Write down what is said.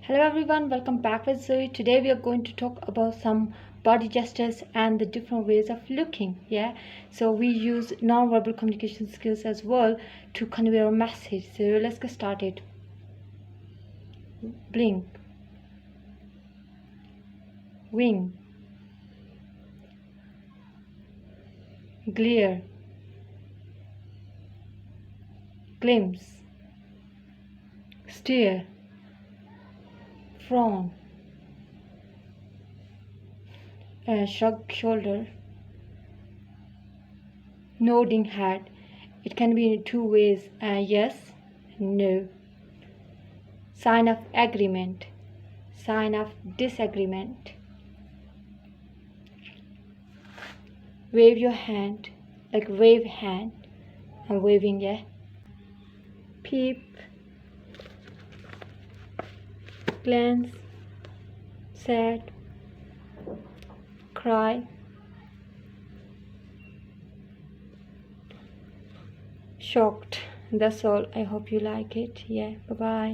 Hello everyone, welcome back with Zoe. Today we are going to talk about some body gestures and the different ways of looking. So we use non-verbal communication skills as well to convey our message. So let's get started. Blink, wink, glare, glimpse, stare, frown, shrug shoulder, nodding head. It can be in two ways, yes, no. Sign of agreement, sign of disagreement. Wave your hand, like wave hand. I'm waving, yeah. Peep, glance, sad, cry, shocked. That's all. I hope you like it. Yeah, bye bye.